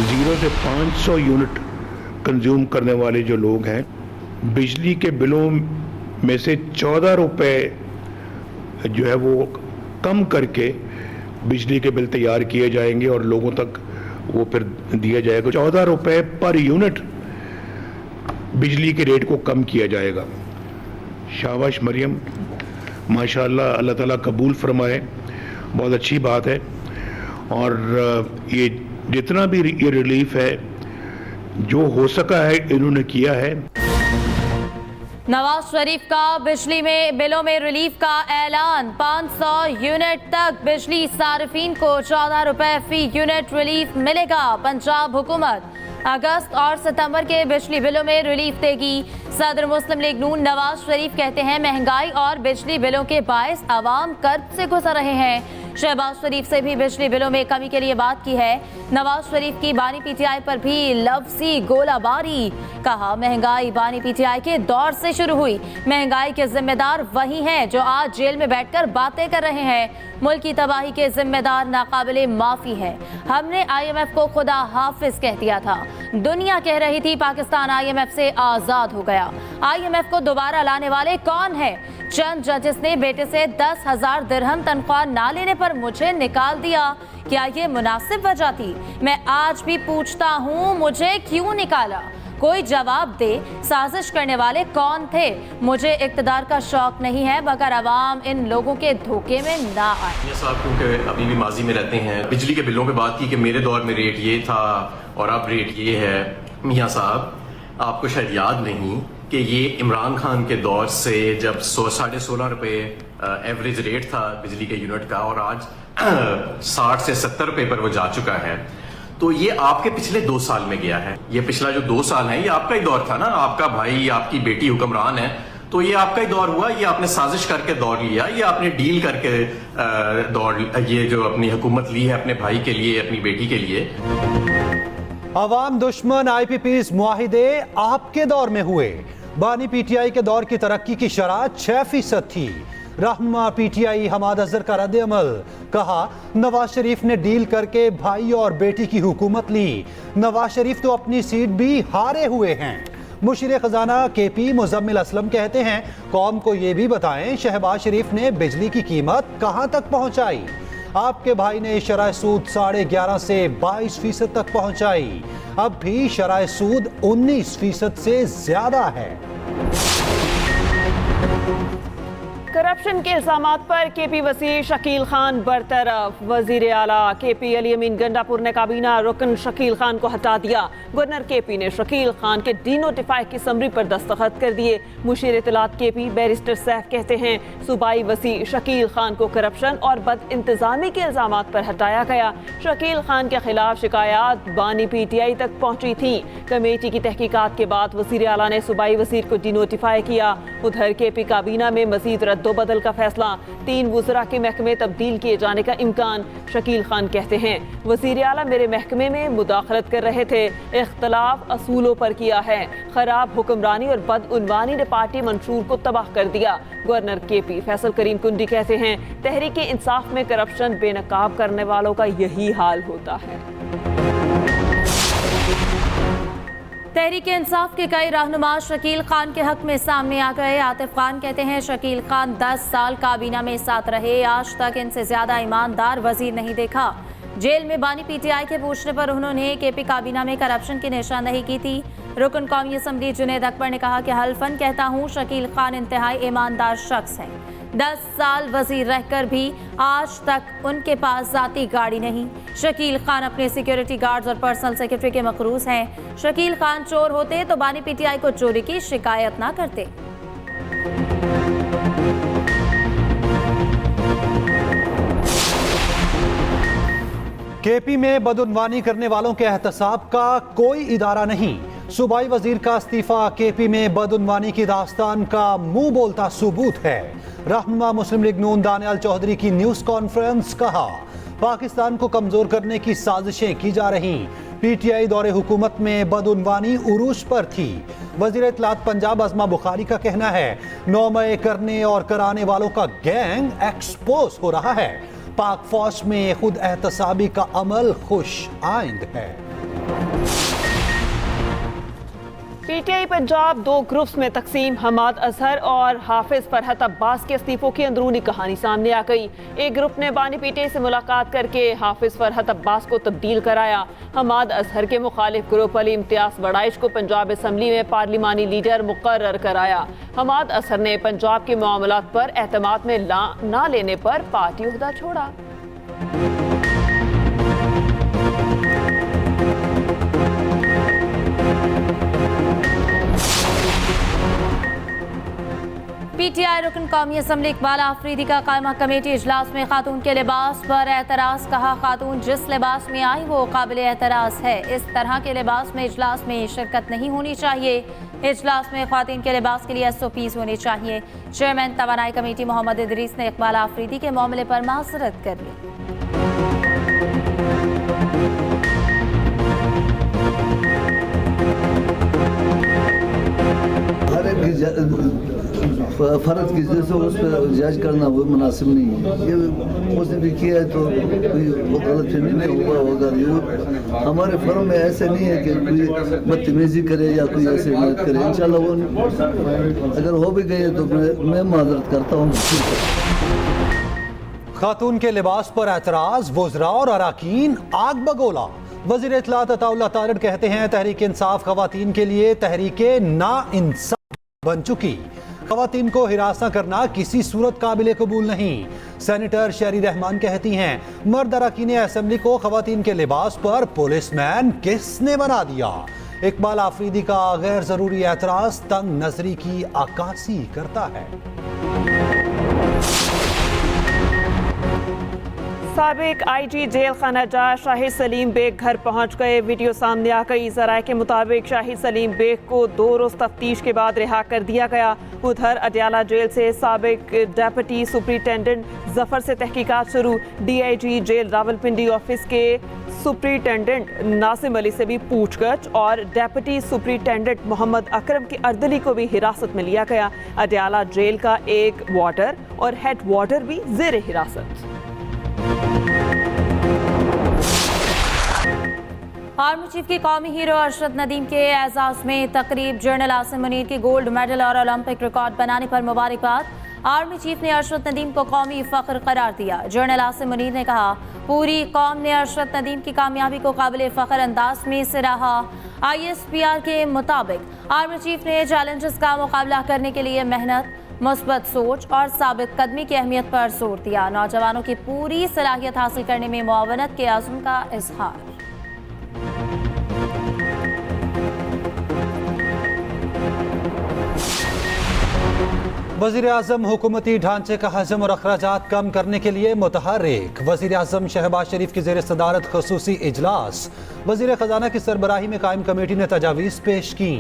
0 से 500 unit consume करने वाले जो लोग हैं, बिजली के बिलों में से 14 रुपए जो है वो कम करके बिजली के बिल तैयार किए जाएंगे और लोगों तक वो फिर दिया जाएगा। 14 रुपए पर यूनिट बिजली के रेट को कम किया जाएगा। शाबाश मरियम, माशाल्लाह, अल्लाह ताला कबूल फरमाए, बहुत अच्छी बात है। और ये जितना भी ये रिलीफ है जो हो सका है इन्होंने किया है। नवाज शरीफ का बिजली में बिलों में रिलीफ का ऐलान। 500 यूनिट तक बिजली सार्फिन को 14 रुपए फी यूनिट रिलीफ मिलेगा। पंजाब हुकूमत अगस्त और सितंबर के बिजली बिलों में रिलीफ देगी। सदर मुस्लिम लीग नून नवाज शरीफ कहते हैं महंगाई और बिजली बिलों के बायस आवाम कर्ज से गुजर रहे हैं। शहबाज शरीफ से भी बिजली बिलों में कमी के लिए बात की है। नवाज शरीफ की बानी पीटीआई पर भी लफ्जी गोलाबारी। कहा महंगाई बानी पीटीआई के दौर से शुरू हुई। महंगाई के जिम्मेदार वही हैं जो आज जेल में बैठकर बातें कर रहे हैं। मुल्क की तबाही के जिम्मेदार नाकाबिले माफी है। हमने IMF को खुदा हाफिज कह दिया था। दुनिया कह रही थी पाकिस्तान IMF से आजाद हो गया। IMF को दोबारा लाने वाले कौन है? चंद जजेस ने बेटे से 10,000 दिरहम तनख्वाह ना लेने पर मुझे निकाल दिया। क्या ये मुनासिब वजह थी? मैं आज भी पूछता हूँ, मुझे क्यों निकाला? कोई जवाब दे। साजिश करने वाले कौन थे? मुझे इक़्तिदार का शौक नहीं है मगर अवाम इन लोगों के धोखे में ना आए। मियां साहब क्योंकि अभी भी माजी में रहते हैं, बिजली के बिलों पे बात की कि मेरे दौर में रेट ये था और अब रेट ये है। मियां साहब आपको शायद याद नहीं कि ये इमरान खान के दौर से जब 16.5 रुपए एवरेज रेट था बिजली के यूनिट का और आज 60 से 70 रुपए पर वो जा चुका है। तो ये आपके पिछले 2 साल में गया है। ये पिछला जो 2 साल है ये आपका ही दौर था ना, आपका भाई आपकी बेटी हुक्मरान है, तो ये आपका ही दौर हुआ। ये आपने साजिश करके दौर लिया, ये आपने डील करके दौर, ये जो अपनी हुकूमत ली है अपने भाई के लिए, अपनी बेटी के लिए। अवाम दुश्मन IPPs मुआहिदे आपके दौर में हुए। बानी PTI के दौर की तरक्की की शरह 6% थी। रहनुमा PTI हमाद अजहर का रद्द अमल। कहा नवाज शरीफ ने डील करके भाई और बेटी की हुकूमत ली। नवाज शरीफ तो अपनी सीट भी हारे हुए हैं। मुशीर खजाना KP मुजम्मिल असलम कहते हैं कौम को ये भी बताएं शहबाज शरीफ ने बिजली की कीमत कहां तक पहुंचाई। आपके भाई ने शरह सूद 11.5 से 22% तक पहुंचाई। अब भी शरह सूद 19% से ज्यादा है। करप्शन के इल्जामात पर KP वज़ीर शकील खान बरतरफ। वज़ीर आला KP अली अमीन गंडापुर ने काबीना रुकन शकील खान को हटा दिया। गवर्नर KP ने शकील खान के डीनोटिफाई की समरी पर दस्तखत कर दिए। मुशीर इत्तलात KP बैरिस्टर सैफ कहते हैं सूबाई वज़ीर शकील खान को करप्शन और बद इंतजामी के इल्जामात पर हटाया गया। शकील खान के खिलाफ शिकायत बानी PTI तक पहुंची थी। कमेटी की तहकीकात के बाद वज़ीर आला ने सूबाई वज़ीर को डीनोटिफाई किया। उधर KP काबीना में मजीद रद्दो बदल का फैसला। 3 वुज़रा के महकमे तब्दील किए जाने का इम्कान। शकील खान कहते हैं वज़ीर आला मेरे महकमे में मुदाखलत कर रहे थे, इख्तलाफ असूलों पर किया है। खराब हुक्मरानी और बदउनवानी ने पार्टी मंशूर को तबाह कर दिया। गवर्नर KP फैसल करीम कुंडी कहते हैं तहरीक इंसाफ में करप्शन बेनकाब करने वालों का यही हाल होता है। तहरीक इंसाफ के कई रहनुमा शकील खान के हक में सामने आ गए। आतिफ खान कहते हैं शकील खान 10 साल काबीना में साथ रहे, आज तक इनसे ज्यादा ईमानदार वजीर नहीं देखा। जेल में बानी PTI के पूछने पर उन्होंने KP काबीना में करप्शन की निशानदेही की थी। रुकन कौमी असम्बली जुनैद अकबर ने कहा कि हल्फन कहता हूँ शकील खान इंतहाई ईमानदार शख्स है। 10 साल वजीर रहकर भी आज तक उनके पास जाती गाड़ी नहीं। शकील खान अपने सिक्योरिटी गार्ड्स और पर्सनल सेक्रेटरी के मकरूज हैं। शकील खान चोर होते तो बानी PTI को चोरी की शिकायत ना करते। KP में बदउनवानी करने वालों के एहतसाब का कोई इदारा नहीं। सूबाई वजीर का इस्तीफा KP में बदउनवानी की दास्तान का मुंह बोलता सबूत है। रहनुमा मुस्लिम लीग नून दानियाल चौधरी की न्यूज़ कॉन्फ्रेंस। कहा पाकिस्तान को कमजोर करने की साजिशें की जा रही। PTI दौरे हुकूमत में बदउनवानी उरूज पर थी। वज़ीर इत्तलात पंजाब अज़मा बुखारी का कहना है नौमय करने और कराने वालों का गैंग एक्सपोज हो रहा है। पाक फौज में खुद एहतसाबी का अमल खुश आइंद है। पीटीआई पंजाब दो ग्रुप्स में तकसीम। हमाद अजहर और हाफिज फरहत अब्बास के इस्तीफों की अंदरूनी कहानी सामने आ गई। एक ग्रुप ने बानी पीटीआई से मुलाकात करके हाफिज फरहत अब्बास को तब्दील कराया। हमाद अजहर के मुखालिफ ग्रुप अली इम्तियाज बड़ाइश को पंजाब असम्बली में पार्लिमानी लीडर मुकर्रर कराया। हमाद अजहर ने पंजाब के मामलात पर एतमाद में ना लेने पर पार्टी ओहदा छोड़ा। पीटीआई रुकन कौमी असम्बली इकबाल आफरीदी का कायमा कमेटी इजलास में खातून के लिबास पर एतराज़। कहा, खातून जिस लिबास में आई वो काबिल एतराज़ है। इस तरह के लिबास में इजलास में शिरकत नहीं होनी चाहिए। इजलास में ख्वातीन के लिबास के लिए SOPs होने चाहिए। चेयरमैन तवानाई कमेटी मोहम्मद इदरीस ने इकबाल आफरीदी के मामले पर माजरत कर ली। फर्ज की जैसे उस पर जज करना वो मुनासिब नहीं है। ये उसने भी किया है तो कोई गलत फहमी नहीं हुआ होगा। ये हमारे फर्म में ऐसे नहीं है कि कोई बदतमीजी करे या कोई ऐसे मदद करे। इंशाल्लाह वो अगर हो भी गए तो मैं माजरत करता हूँ। खातून के लिबास पर एतराज, वुज़रा और अराकीन आग बगोला। वज़ीर इत्तलात अताउल्लाह तारड़ कहते हैं, तहरीक इंसाफ खवातीन के लिए तहरीक ना इंसाफ बन चुकी। खवातीन को हिरासा करना किसी सूरत काबिल कबूल नहीं। सेनेटर शहरी रहमान कहती हैं, मर्द अरकान असेंबली को खवातीन के लिबास पर पुलिसमैन किसने बना दिया। इकबाल आफरीदी का गैर जरूरी एतराज तंग नजरी की अक्कासी करता है। साबिक IG जेल खाना जा शाहिद सलीम बेग घर पहुंच गए। वीडियो सामने आ गई। ज़राए के मुताबिक शाहिद सलीम बेग को 2 रोज़ तफ्तीश के बाद रिहा कर दिया गया। उधर अडयाला जेल से साबिक डेप्यूटी सुपरिटेंडेंट जफर से तहकीकात शुरू। DIG जेल रावलपिंडी ऑफिस के सुपरिटेंडेंट नासिम अली से भी पूछगछ और डेप्यूटी सुपरिटेंडेंट मोहम्मद अकरम की अर्दली को भी हिरासत में लिया गया। अडयाला जेल का एक वार्डर और हेड वार्डर भी जेर हिरासत। आर्मी चीफ की कौमी हीरो अरशद नदीम के एजाज में तकरीब। जनरल आसिम मुनीर की गोल्ड मेडल और ओलंपिक रिकॉर्ड बनाने पर मुबारकबाद। आर्मी चीफ ने अरशद नदीम को कौमी फख्र करार दिया। जनरल आसिम मुनीर ने कहा, पूरी कौम ने अरशद नदीम की कामयाबी को काबिल फख्र अंदाज में सराहा। ISPR के मुताबिक आर्मी चीफ ने चैलेंजेस का मुकाबला करने के लिए मेहनत, मुस्बत सोच और साबित कदमी की अहमियत पर जोर दिया। नौजवानों की पूरी सलाहियत हासिल करने में मुआवनत के आज़म का इजहार। वज़ीर आज़म हुकूमती ढांचे का हजम और अखराजात कम करने के लिए मुतहर्रिक। वज़ीर आज़म शहबाज शरीफ की ज़ेर सदारत खसूसी इजलास। वज़ीर ख़जाना की सरबराही में कायम कमेटी ने तजावीज़ पेश की।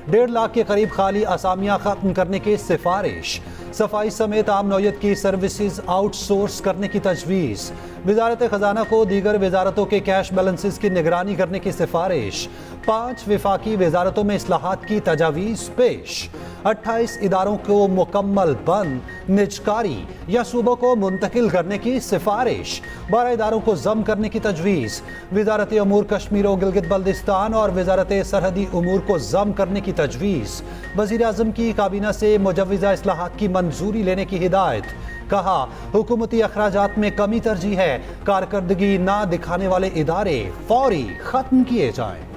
1.5 लाख के करीब खाली असामियाँ ख़त्म करने की सिफारिश। सफाई समेत आम नौयत की सर्विसेज आउटसोर्स करने की तजवीज़। वज़ारत ख़जाना को दीगर वज़ारतों के कैश बैलेंसेस की निगरानी करने की सिफारिश। 5 विफाकी वज़ारतों में इस्लाहात की तजावीज़ पेश। 28 इदारों को मुकम्मल बंद, निजकारी या सूबों को मुंतकिल करने की सिफारिश। 12 इदारों को जम करने की तजवीज़। वज़ारत अमूर कश्मीर और गिलगित बल्दिस्तान और वज़ारत सरहदी उमूर को जम करने की तजवीज़। वज़ीर आज़म की काबीना से मुजव्वज़ा इस्लाहात की मंजूरी लेने की हिदायत। कहा, हुकूमती अखराजात में कमी तरजीह है। कारकर्दगी ना दिखाने वाले इदारे फौरी खत्म किए जाएं।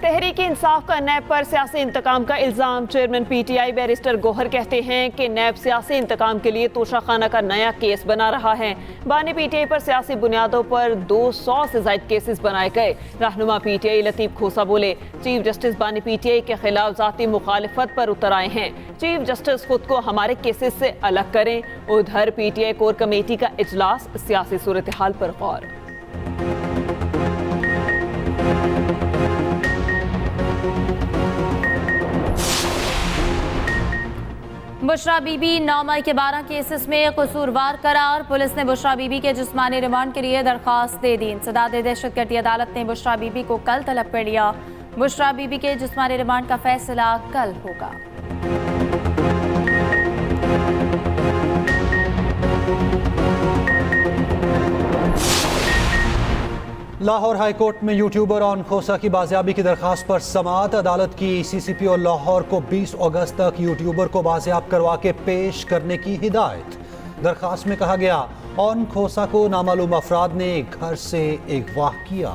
तहरीक इंसाफ का नैब पर सियासी इंतकाम का इल्ज़ाम। चेयरमैन PTI बैरिस्टर गौहर कहते हैं कि नैब सियासी इंतकाम के लिए तोशाखाना का नया केस बना रहा है। बानी PTI पर सियासी बुनियादों पर 200 से ज़ायद केसेस बनाए गए। रहनुमा PTI लतीफ़ खोसा बोले, चीफ जस्टिस बानी PTI के खिलाफ ज़ाती मुखालिफत पर उतर आए हैं। चीफ जस्टिस खुद को हमारे केसेस से अलग करें। उधर PTI कोर कमेटी का इजलास, सियासी सूरत हाल पर गौर। बुशरा बीबी 9 मई के 12 केसेस में कसूरवार करार। पुलिस ने बुशरा बीबी के जिस्मानी रिमांड के लिए दरख्वास्त दे दी। इंसदाद दहशतगर्दी अदालत ने बुशरा बीबी को कल तलब कर लिया। बुशरा बीबी के जिस्मानी रिमांड का फैसला कल होगा। لاہور ہائی کورٹ میں یوٹیوبر اون کھوسا کی بازیابی کی درخواست پر سماعت، عدالت کی سی سی پی او لاہور کو 20 اگست تک یوٹیوبر کو بازیاب کروا کے پیش کرنے کی ہدایت۔ درخواست میں کہا گیا اون کھوسا کو نامعلوم افراد نے گھر سے اغوا کیا۔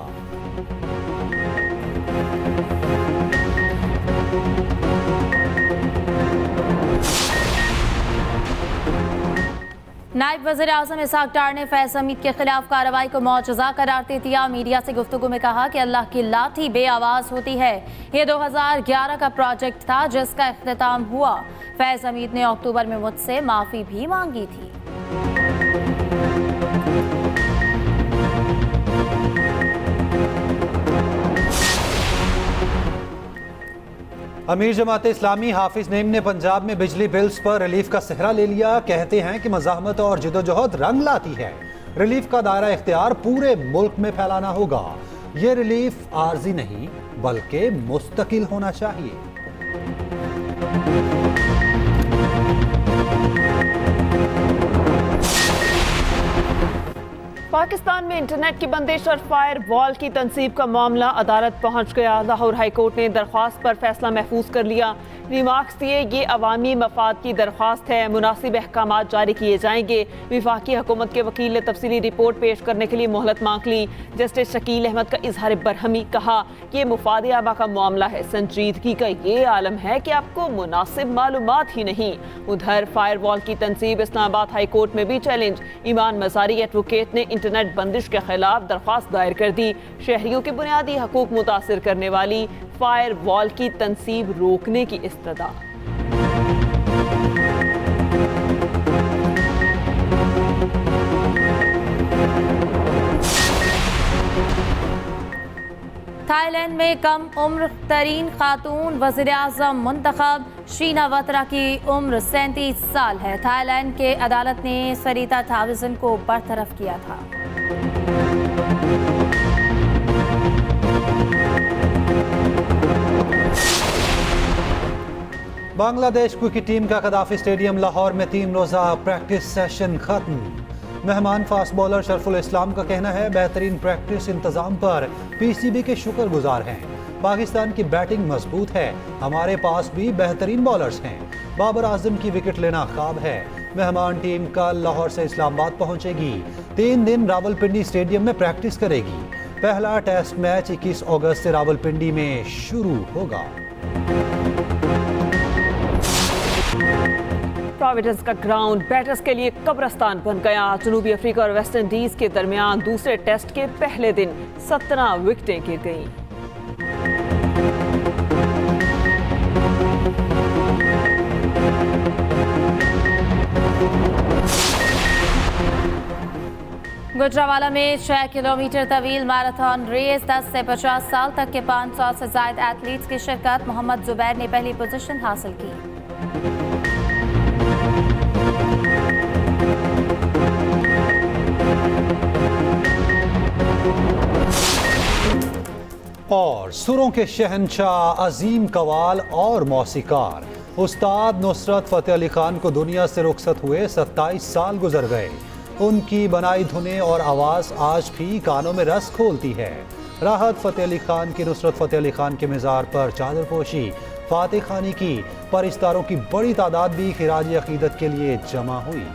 نائب وزیر اعظم اسحاق ڈار نے فیض حمید کے خلاف کارروائی کو معجزہ قرار دے دیا۔ میڈیا سے گفتگو میں کہا کہ اللہ کی لاٹھی بے آواز ہوتی ہے۔ یہ 2011 کا پروجیکٹ تھا جس کا اختتام ہوا۔ فیض حمید نے اکتوبر میں مجھ سے معافی بھی مانگی تھی۔ امیر جماعت اسلامی حافظ نعیم نے پنجاب میں بجلی بلز پر ریلیف کا سہرا لے لیا۔ کہتے ہیں کہ مزاحمت اور جدوجہد رنگ لاتی ہے۔ ریلیف کا دائرہ اختیار پورے ملک میں پھیلانا ہوگا۔ یہ ریلیف عارضی نہیں بلکہ مستقل ہونا چاہیے۔ پاکستان میں انٹرنیٹ کی بندش اور فائر وال کی تنصیب کا معاملہ عدالت پہنچ گیا۔ لاہور ہائی کورٹ نے درخواست پر فیصلہ محفوظ کر لیا۔ ریمارکس دیے یہ عوامی مفاد کی درخواست ہے، مناسب احکامات جاری کیے جائیں گے۔ وفاقی حکومت کے وکیل نے تفصیلی رپورٹ پیش کرنے کے لیے مہلت مانگ لی۔ جسٹس شکیل احمد کا اظہار برہمی، کہا یہ مفاد عامہ کا معاملہ ہے، سنجیدگی کا یہ عالم ہے کہ آپ کو مناسب معلومات ہی نہیں۔ ادھر فائر وال کی تنصیب اسلام آباد ہائی کورٹ میں بھی چیلنج۔ ایمان مزاری ایڈوکیٹ نے انٹرنیٹ بندش کے خلاف درخواست دائر کر دی۔ شہریوں کے بنیادی حقوق متاثر کرنے والی فائر وال کی تنصیب روکنے کی استدعا۔ تھائی لینڈ میں کم عمر ترین خاتون وزیر اعظم منتخب، شیناواترا کی عمر 37 سال ہے۔ تھائی لینڈ کے عدالت نے سریتا تھاویزن کو برطرف کیا تھا۔ بنگلہ دیش کرکٹ ٹیم کا قذافی اسٹیڈیم لاہور میں 3 روزہ پریکٹس سیشن ختم۔ مہمان فاسٹ بولر شرف الاسلام کا کہنا ہے بہترین پریکٹس انتظام پر پی سی بی کے شکر گزار ہیں۔ پاکستان کی بیٹنگ مضبوط ہے، ہمارے پاس بھی بہترین بالرز ہیں۔ بابر اعظم کی وکٹ لینا خواب ہے۔ مہمان ٹیم کل لاہور سے اسلام آباد پہنچے گی، 3 دن راولپنڈی اسٹیڈیم میں پریکٹس کرے گی۔ پہلا ٹیسٹ میچ 21 اگست سے راولپنڈی میں شروع ہوگا۔ پروویڈنس کا گراؤنڈ بیٹرز کے لیے قبرستان بن گیا۔ جنوبی افریقہ اور ویسٹ انڈیز کے درمیان دوسرے ٹیسٹ کے پہلے دن 17 وکٹیں گر گئیں۔ گجرانوالہ میں 6 کلومیٹر طویل میراتھن ریس، 10 سے 50 سال تک کے 500 سے زائد ایتھلیٹس کی شرکت۔ محمد زبیر نے پہلی پوزیشن حاصل کی۔ اور سروں کے شہنشاہ، عظیم قوال اور موسیقار استاد نصرت فتح علی خان کو دنیا سے رخصت ہوئے 27 سال گزر گئے۔ ان کی بنائی دھنیں اور آواز آج بھی کانوں میں رس کھولتی ہے۔ راحت فتح علی خان کی نصرت فتح علی خان کے مزار پر چادر پوشی، فاتح خانی کی، پرستاروں کی بڑی تعداد بھی خراج عقیدت کے لیے جمع ہوئی۔